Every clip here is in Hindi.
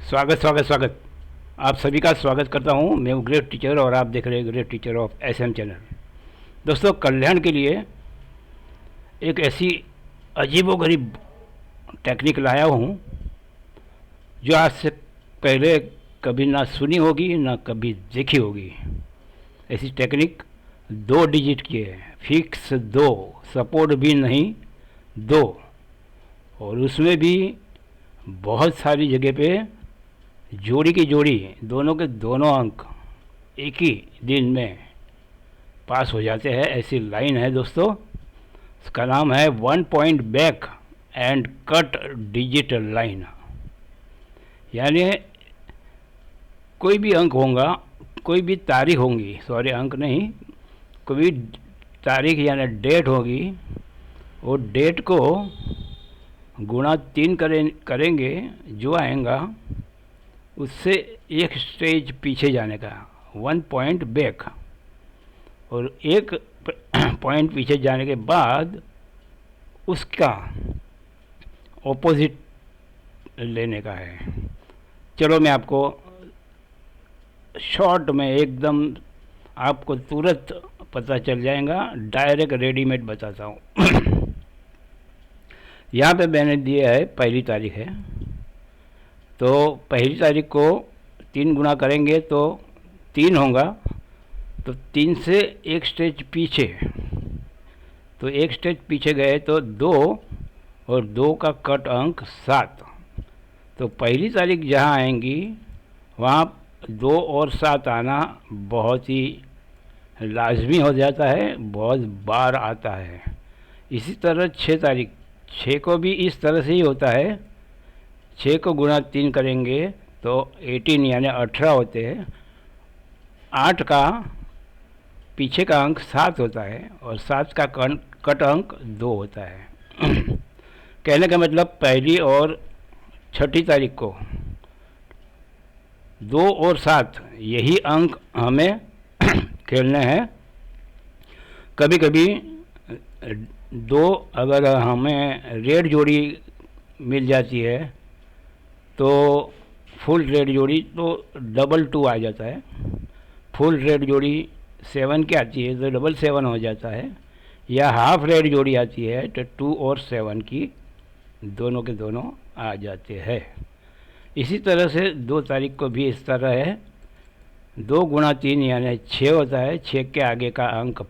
स्वागत स्वागत स्वागत। आप सभी का स्वागत करता हूं। मैं हूं ग्रेट टीचर और आप देख रहे हैं great teacher of SM channel. दोस्तों, कल्याण के लिए एक ऐसी अजीबोगरीब टेक्निक लाया हूं जो आज से पहले कभी ना सुनी होगी ना कभी देखी होगी। ऐसी टेक्निक 2 डिजिट की है, फिक्स 2, सपोर्ट भी नहीं 2, और उसमें भी बहुत सारी जगह पे जोड़ी की जोड़ी दोनों के दोनों अंक एक ही दिन में पास हो जाते हैं। ऐसी लाइन है दोस्तों, उसका नाम है 1 point back and cut digital line. यानी कोई भी अंक होगा, कोई भी तारीख होंगी, सॉरी अंक नहीं, कोई भी तारीख यानी डेट होगी, वो डेट को गुणा 3 करेंगे, जो आएगा उससे एक स्टेज पीछे जाने का, 1 पॉइंट बैक, और एक पॉइंट पीछे जाने के बाद उसका ऑपोजिट लेने का है। चलो मैं आपको शॉर्ट में एकदम आपको तुरंत पता चल जाएगा, डायरेक्ट रेडीमेड बताता हूँ। यहाँ पे मैंने दिया है पहली तारीख है, तो पहली तारीख को 3 गुना करेंगे तो 3 होगा, तो 3 से एक स्टेज पीछे, तो एक स्टेज पीछे गए तो 2, और 2 का कट अंक 7। तो पहली तारीख जहाँ आएंगी वहाँ 2 और 7 आना बहुत ही लाजमी हो जाता है, बहुत बार आता है। इसी तरह 6 तारीख, 6 को भी इस तरह से ही होता है। 6 को गुणा 3 करेंगे तो 18 यानी 18 होते हैं। 8 का पीछे का अंक 7 होता है और 7 का कट अंक 2 होता है। कहने का मतलब पहली और छठी तारीख को 2 और 7 यही अंक हमें खेलने हैं। कभी कभी 2 अगर हमें रेड जोड़ी मिल जाती है तो फुल रेड जोड़ी तो डबल 2 आ जाता है। फुल रेड जोड़ी 7 की आती है तो डबल 7 हो जाता है, या हाफ रेड जोड़ी आती है तो 2 और 7 की दोनों के दोनों आ जाते हैं। इसी तरह से 2 तारीख को भी इस तरह है। 2 गुणा 3 यानी 6 होता है। 6 के आगे का अंक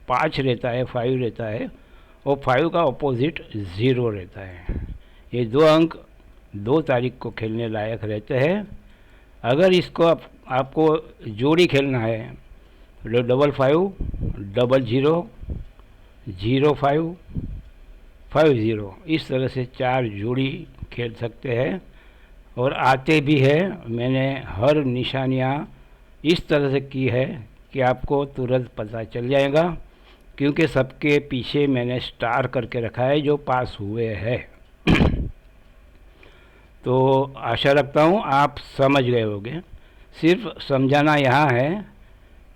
5 रहता है, 5 रहता है, और 5 का ऑपोजिट 0 रहता है। ये 2 अंक 2 तारीख को खेलने लायक रहते हैं। अगर इसको आपको जोड़ी खेलना है तो 55, 00, 05, 50, इस तरह से 4 जोड़ी खेल सकते हैं और आते भी है। मैंने हर निशानियाँ इस तरह से की है कि आपको तुरंत पता चल जाएगा, क्योंकि सबके पीछे मैंने स्टार करके रखा है जो पास हुए हैं। तो आशा रखता हूँ आप समझ गए होंगे। सिर्फ समझाना यहाँ है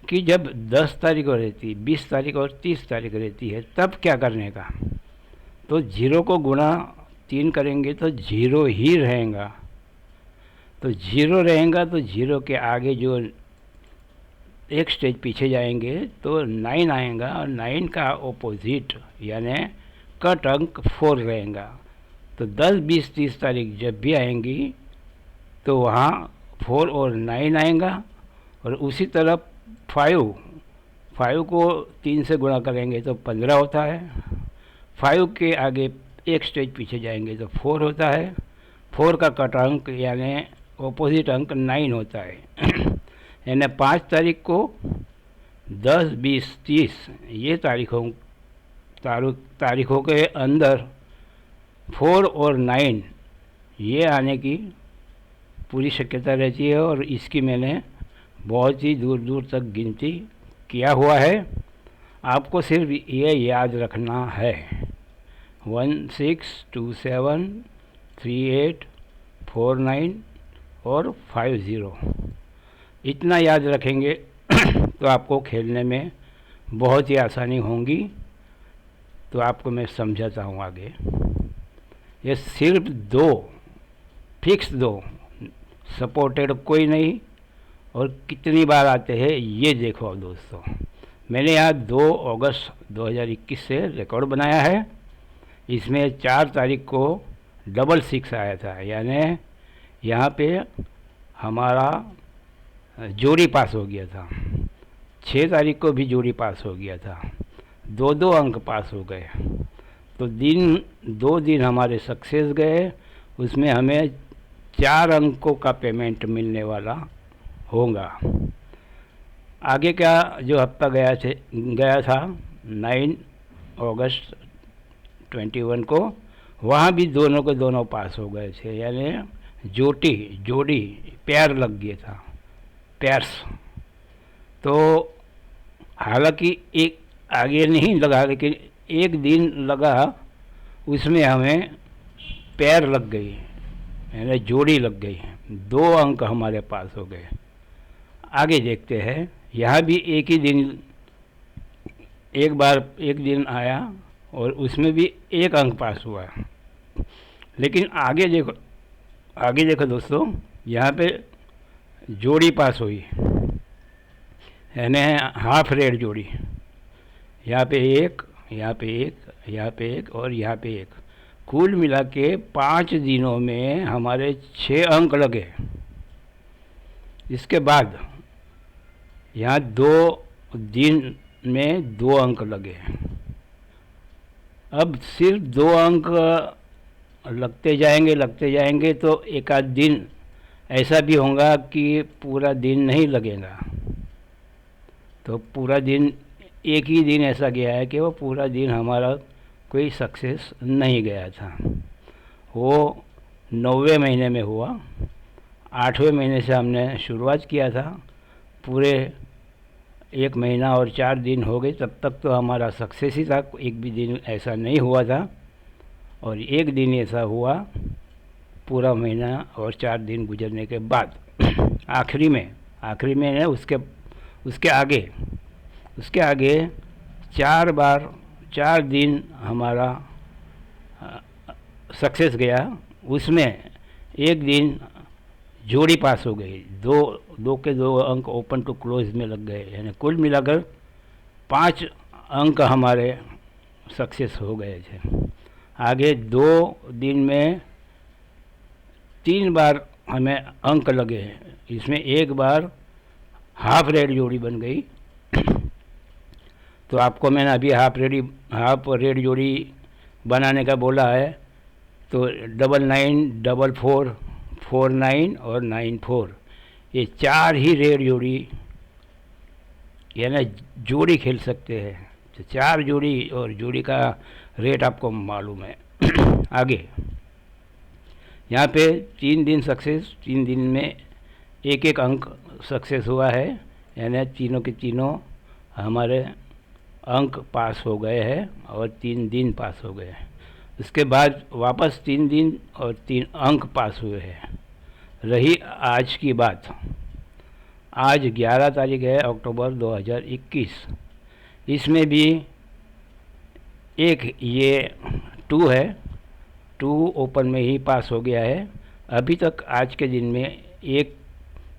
कि जब 10 तारीख रहती, 20 तारीख और 30 तारीख रहती है तब क्या करने का। तो 0 को गुणा 3 करेंगे तो 0 ही रहेगा। तो 0 रहेगा तो 0 के आगे जो एक स्टेज पीछे जाएंगे तो 9 आएगा, और 9 का ऑपोजिट यानी कट अंक 4 रहेगा। तो 10, 20, 30 तारीख जब भी आएंगी तो वहाँ 4 और 9 आएगा, और उसी तरह 5 को 3 से गुणा करेंगे तो 15 होता है। 5 के आगे एक स्टेज पीछे जाएंगे तो 4 होता है। 4 का कट अंक यानी ऑपोजिट अंक 9 होता है। यानी 5 तारीख को 10, 20, 30 ये तारीखों के अंदर 4 और 9 ये आने की पूरी शक्यता रहती है, और इसकी मैंने बहुत ही दूर दूर तक गिनती किया हुआ है। आपको सिर्फ ये याद रखना है 1, 6, 2, 7, 3, 8, 4, 9 और 5, 0। इतना याद रखेंगे तो आपको खेलने में बहुत ही आसानी होगी। तो आपको मैं समझाता हूँ आगे। ये सिर्फ 2 फिक्स 2 सपोर्टेड कोई नहीं। और कितनी बार आते हैं ये देखो अब दोस्तों, मैंने यहाँ 2 अगस्त 2021 से रिकॉर्ड बनाया है। इसमें 4 तारीख को डबल 6 आया था, यानी यहाँ पे हमारा जोड़ी पास हो गया था। 6 तारीख को भी जोड़ी पास हो गया था, 2-2 अंक पास हो गए। तो 2 दिन हमारे सक्सेस गए, उसमें हमें 4 अंकों का पेमेंट मिलने वाला होगा। आगे का जो हफ्ता गया था 9 अगस्त 21 को, वहाँ भी दोनों के दोनों पास हो गए थे, यानी जोड़ी पैर लग गया था, पैर्स। तो हालांकि एक आगे नहीं लगा, लेकिन एक दिन लगा, उसमें हमें पैर लग गई, यानी जोड़ी लग गई, 2 अंक हमारे पास हो गए। आगे देखते हैं, यहाँ भी एक ही दिन, एक दिन आया और उसमें भी 1 अंक पास हुआ। लेकिन आगे देखो दोस्तों, यहाँ पे जोड़ी पास हुई, यानी हाफ रेड जोड़ी। यहाँ पे 1, यहाँ पे 1, यहाँ पे 1 और यहाँ पे 1, कुल मिला के 5 दिनों में हमारे 6 अंक लगे। इसके बाद यहाँ 2 दिन में 2 अंक लगे। अब सिर्फ 2 अंक लगते जाएंगे तो एक आध दिन ऐसा भी होगा कि पूरा दिन नहीं लगेगा। तो पूरा दिन, एक ही दिन ऐसा गया है कि वो पूरा दिन हमारा कोई सक्सेस नहीं गया था। वो 9वें महीने में हुआ, 8वें महीने से हमने शुरुआत किया था, पूरे 1 महीना और 4 दिन हो गए, तब तक तो हमारा सक्सेस ही था। एक भी दिन ऐसा नहीं हुआ था, और एक दिन ऐसा हुआ पूरा महीना और 4 दिन गुजरने के बाद। आखिरी में है, उसके आगे 4 दिन हमारा सक्सेस गया। उसमें एक दिन जोड़ी पास हो गई, 2 अंक ओपन टू क्लोज में लग गए, यानी कुल मिलाकर 5 अंक हमारे सक्सेस हो गए थे। आगे 2 दिन में 3 बार हमें अंक लगे, इसमें एक बार हाफ रेड जोड़ी बन गई। तो आपको मैंने अभी हाफ रेड जोड़ी बनाने का बोला है, तो 99, 44, 49 और 94, ये 4 ही रेड जोड़ी, यानी जोड़ी खेल सकते हैं। तो 4 जोड़ी, और जोड़ी का रेट आपको मालूम है। आगे यहाँ पे 3 दिन सक्सेस, 3 दिन में 1-1 अंक सक्सेस हुआ है, यानी तीनों के तीनों हमारे अंक पास हो गए हैं और 3 दिन पास हो गए हैं। उसके बाद वापस 3 दिन और 3 अंक पास हुए हैं। रही आज की बात, आज 11 तारीख है अक्टूबर 2021। इसमें भी एक ये 2 है, 2 ओपन में ही पास हो गया है। अभी तक आज के दिन में एक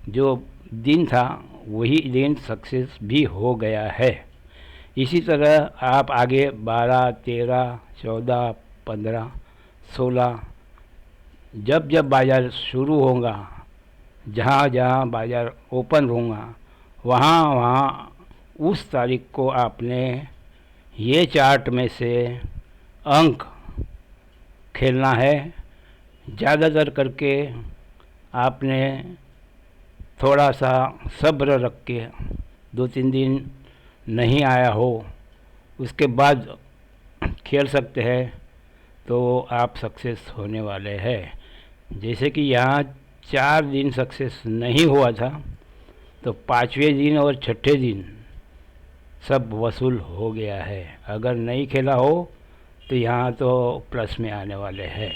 जो दिन था वही दिन सक्सेस भी हो गया है। इसी तरह आप आगे 12, 13, 14, 15, 16, जब बाज़ार शुरू होगा, जहाँ बाज़ार ओपन होगा, वहाँ उस तारीख को आपने ये चार्ट में से अंक खेलना है। ज़्यादातर करके आपने थोड़ा सा सब्र रख के 2-3 दिन नहीं आया हो, उसके बाद खेल सकते हैं, तो आप सक्सेस होने वाले हैं। जैसे कि यहाँ 4 दिन सक्सेस नहीं हुआ था, तो 5वें दिन और 6ठे दिन सब वसूल हो गया है। अगर नहीं खेला हो तो यहाँ तो प्लस में आने वाले हैं।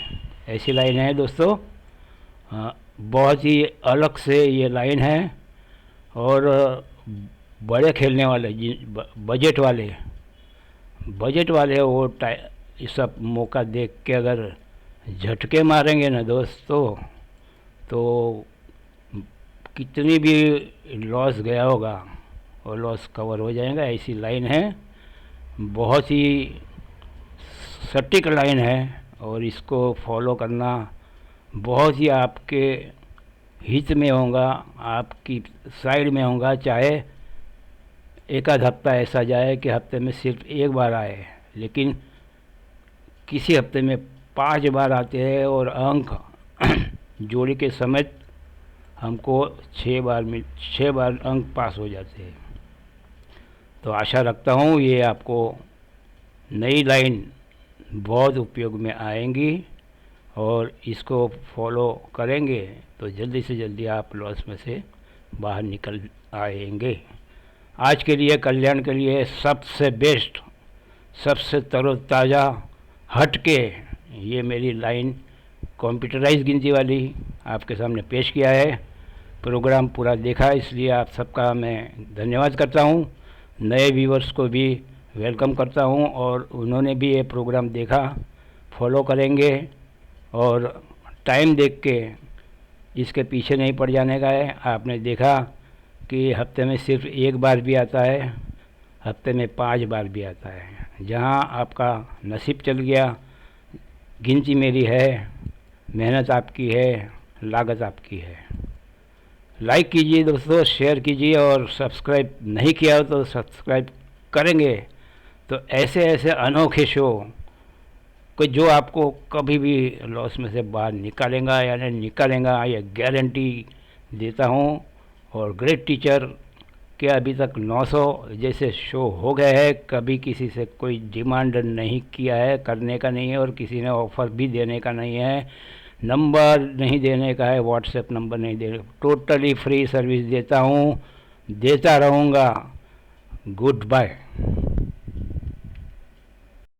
ऐसी लाइन है दोस्तों, बहुत ही अलग से ये लाइन है। और बड़े खेलने वाले, बजट वाले वो सब मौका देख के अगर झटके मारेंगे ना दोस्तों, तो कितनी भी लॉस गया होगा वो लॉस कवर हो जाएगा। ऐसी लाइन है, बहुत ही सटीक लाइन है और इसको फॉलो करना बहुत ही आपके हित में होगा, आपकी साइड में होगा। चाहे एक आध हफ्ता ऐसा जाए कि हफ्ते में सिर्फ एक बार आए, लेकिन किसी हफ्ते में 5 बार आते हैं और अंक जोड़ी के समेत हमको 6 बार अंक पास हो जाते हैं। तो आशा रखता हूँ ये आपको नई लाइन बहुत उपयोग में आएंगी और इसको फॉलो करेंगे तो जल्दी से जल्दी आप लॉस में से बाहर निकल आएंगे। आज के लिए, कल्याण के लिए सबसे बेस्ट, सबसे तरोताज़ा हटके ये मेरी लाइन कंप्यूटराइज गिनती वाली आपके सामने पेश किया है। प्रोग्राम पूरा देखा, इसलिए आप सबका मैं धन्यवाद करता हूँ। नए व्यूवर्स को भी वेलकम करता हूँ और उन्होंने भी ये प्रोग्राम देखा, फॉलो करेंगे और टाइम देख के इसके पीछे नहीं पड़ जाने का है। आपने देखा कि हफ्ते में सिर्फ एक बार भी आता है, हफ्ते में 5 बार भी आता है। जहाँ आपका नसीब चल गया, गिनती मेरी है, मेहनत आपकी है, लागत आपकी है। लाइक कीजिए दोस्तों, शेयर कीजिए और सब्सक्राइब नहीं किया हो तो सब्सक्राइब करेंगे तो ऐसे ऐसे अनोखे शो को जो आपको कभी भी लॉस में से बाहर निकालेगा यानी निकालेगा, ये गारंटी देता हूँ। और ग्रेट टीचर के अभी तक 900 जैसे शो हो गए हैं, कभी किसी से कोई डिमांड नहीं किया है, करने का नहीं है और किसी ने ऑफ़र भी देने का नहीं है, नंबर नहीं देने का है, व्हाट्सएप नंबर नहीं देने, टोटली फ्री सर्विस देता हूँ, देता रहूँगा। Good bye.